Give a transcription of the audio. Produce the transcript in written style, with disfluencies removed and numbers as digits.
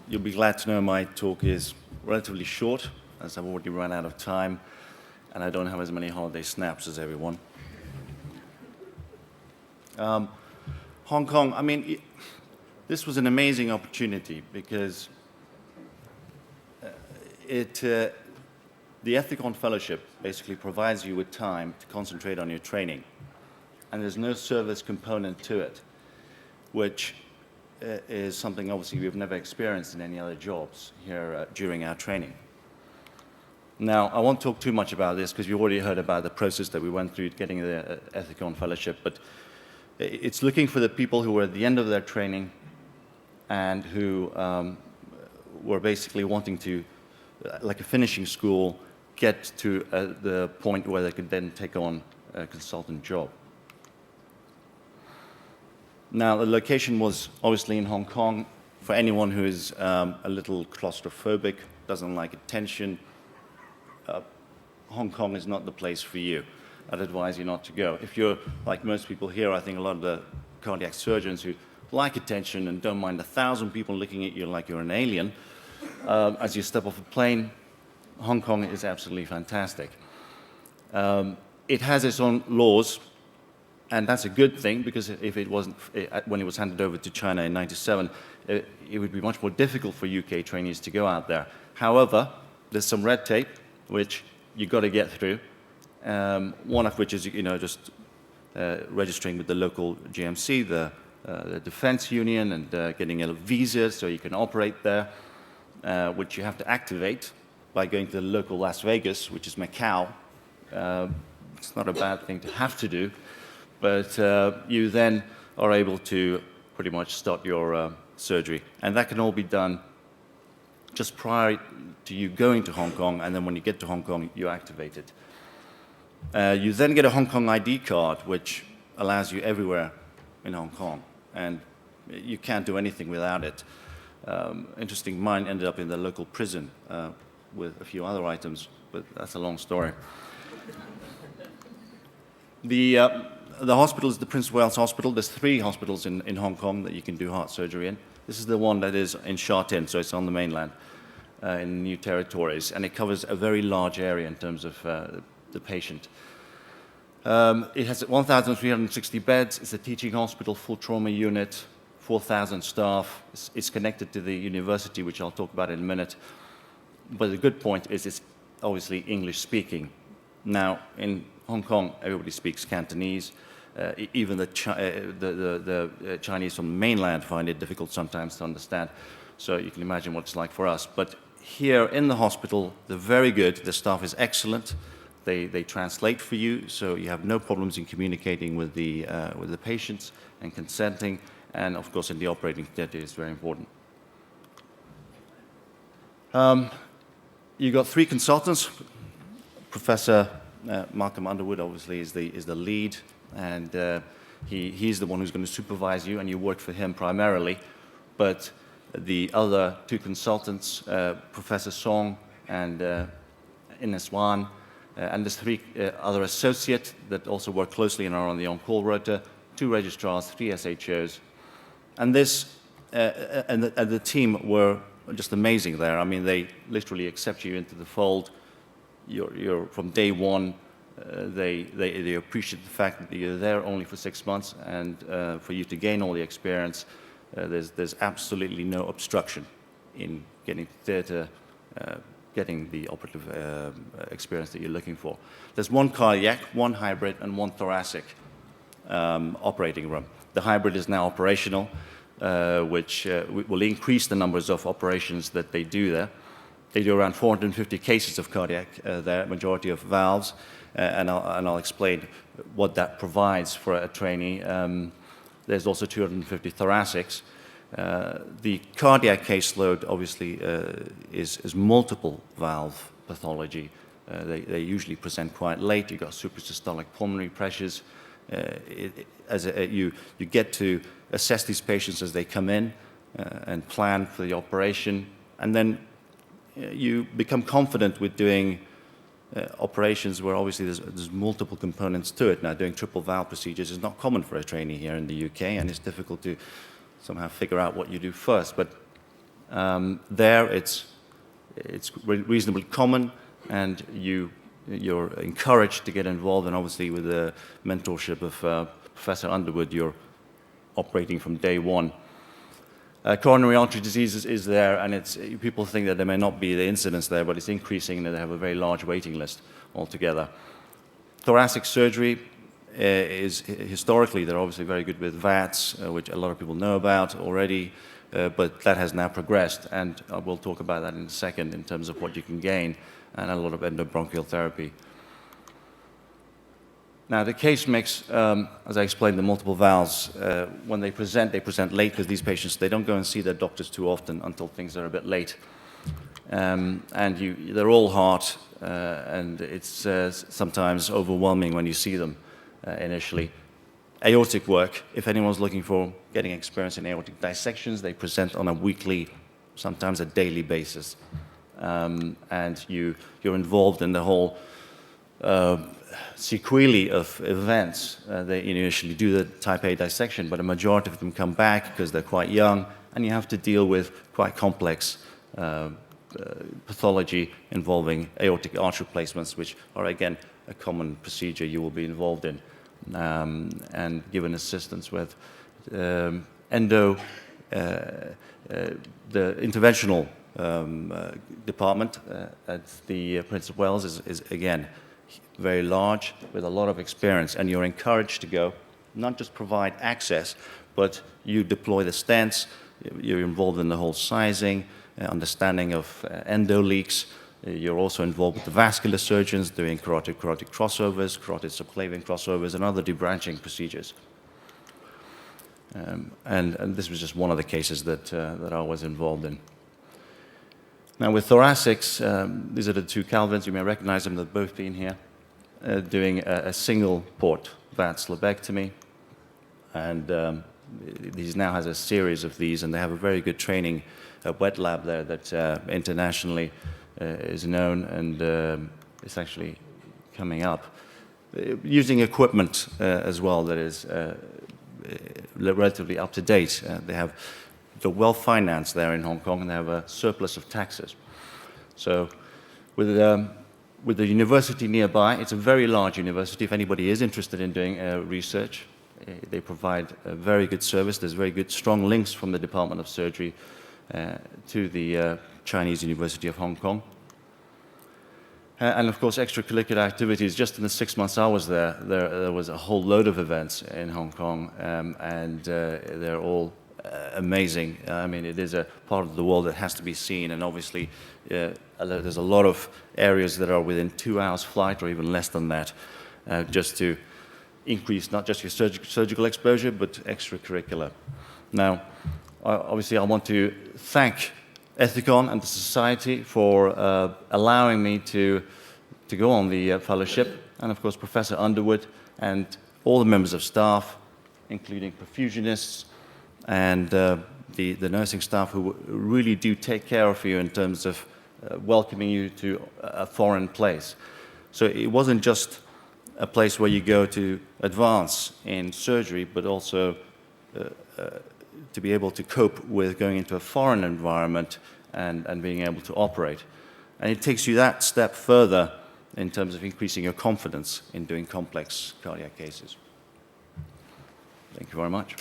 You'll be glad to know my talk is relatively short, as I've already run out of time, and I don't have as many holiday snaps as everyone. Hong Kong, I mean, this was an amazing opportunity because the Ethicon Fellowship basically provides you with time to concentrate on your training, and there's no service component to it, which is something obviously we've never experienced in any other jobs here during our training. Now, I won't talk too much about this because you've already heard about the process that we went through getting the Ethicon Fellowship, but it's looking for the people who were at the end of their training and who were basically wanting to, like a finishing school, get to the point where they could then take on a consultant job. Now, the location was obviously in Hong Kong. For anyone who is a little claustrophobic, doesn't like attention, Hong Kong is not the place for you. I'd advise you not to go. If you're like most people here, I think a lot of the cardiac surgeons who like attention and don't mind 1,000 people looking at you like you're an alien, as you step off a plane, Hong Kong is absolutely fantastic. It has its own laws, and that's a good thing, because if it wasn't, when it was handed over to China in '97, it would be much more difficult for UK trainees to go out there. However, there's some red tape which you've got to get through. One of which is, just registering with the local GMC, the defense union, and getting a visa so you can operate there, which you have to activate by going to the local Las Vegas, which is Macau. It's not a bad thing to have to do, but you then are able to pretty much start your surgery. And that can all be done just prior to you going to Hong Kong, and then when you get to Hong Kong, you activate it. You then get a Hong Kong ID card, which allows you everywhere in Hong Kong, and you can't do anything without it. Interesting, mine ended up in the local prison with a few other items, but that's a long story. The hospital is the Prince of Wales Hospital. There's 3 hospitals in Hong Kong that you can do heart surgery in. This is the one that is in Sha Tin, so it's on the mainland, in New Territories, and it covers a very large area in terms of the patient. It has 1,360 beds. It's a teaching hospital, full trauma unit, 4,000 staff. It's connected to the university, which I'll talk about in a minute. But the good point is it's obviously English speaking. Now, in Hong Kong, everybody speaks Cantonese. Even the Chinese from the mainland find it difficult sometimes to understand. So you can imagine what it's like for us. But here in the hospital, they're very good. The staff is excellent. They translate for you, so you have no problems in communicating with the patients and consenting. And of course, in the operating theatre, it's very important. You've got 3 consultants. Professor Malcolm Underwood, obviously, is the lead, and he's the one who's going to supervise you, and you work for him primarily. But the other 2 consultants, Professor Song and Ines Wan, and there's 3 other associates that also work closely and are on the on-call rota, 2 registrars, 3 SHOs. And the team were just amazing there. I mean, they literally accept you into the fold. You're from day one. They appreciate the fact that you're there only for 6 months, and for you to gain all the experience, there's absolutely no obstruction in getting to theatre, getting the operative experience that you're looking for. There's 1 cardiac, 1 hybrid, and 1 thoracic operating room. The hybrid is now operational, which will increase the numbers of operations that they do there. They do around 450 cases of cardiac there, majority of valves, and I'll explain what that provides for a trainee. There's also 250 thoracics. The cardiac caseload, obviously, is multiple valve pathology. They usually present quite late. You've got suprasystolic pulmonary pressures. You get to assess these patients as they come in and plan for the operation, and then you become confident with doing operations where obviously there's multiple components to it. Now, doing triple valve procedures is not common for a trainee here in the UK, and it's difficult to somehow figure out what you do first. But There, it's reasonably common, and you're encouraged to get involved, and obviously with the mentorship of Professor Underwood, you're operating from day one. Coronary artery disease is there, and people think that there may not be the incidence there, but it's increasing, and they have a very large waiting list altogether. Thoracic surgery is historically, they're obviously very good with VATS, which a lot of people know about already, but that has now progressed, and we'll talk about that in a second in terms of what you can gain, and a lot of endobronchial therapy. Now, the case mix, as I explained, the multiple valves, when they present late because these patients, they don't go and see their doctors too often until things are a bit late. And they're all heart, and it's sometimes overwhelming when you see them initially. Aortic work, if anyone's looking for getting experience in aortic dissections, they present on a weekly, sometimes a daily basis. And you're involved in the whole sequelae of events. They initially do the type A dissection, but a majority of them come back because they're quite young, and you have to deal with quite complex pathology involving aortic arch replacements, which are, again, a common procedure you will be involved in, and given assistance with the interventional department at the Prince of Wales is again, very large with a lot of experience, and you're encouraged to go, not just provide access, but you deploy the stents, you're involved in the whole sizing, understanding of endo leaks. You're also involved with the vascular surgeons doing carotid crossovers, carotid subclavian crossovers, and other debranching procedures. And this was just one of the cases that I was involved in. Now with thoracics, these are the two Calvins. You may recognize them, they've both been here, doing a single port VATS lobectomy. And he now has a series of these, and they have a very good training wet lab there that internationally is known, and it's actually coming up. Using equipment as well that is relatively up to date. They're well-financed there in Hong Kong, and they have a surplus of taxes. So with the university nearby, it's a very large university. If anybody is interested in doing research, they provide a very good service. There's very good, strong links from the Department of Surgery to the Chinese University of Hong Kong. And of course, extracurricular activities. Just in the 6 months I was there, there was a whole load of events in Hong Kong, and they're all amazing. I mean, it is a part of the world that has to be seen, and obviously there's a lot of areas that are within 2 hours flight or even less than that, just to increase not just your surgical exposure, but extracurricular. Now, obviously I want to thank Ethicon and the Society for allowing me to go on the fellowship, and of course Professor Underwood and all the members of staff, including perfusionists and the nursing staff who really do take care of you in terms of welcoming you to a foreign place. So it wasn't just a place where you go to advance in surgery, but also to be able to cope with going into a foreign environment and being able to operate. And it takes you that step further in terms of increasing your confidence in doing complex cardiac cases. Thank you very much.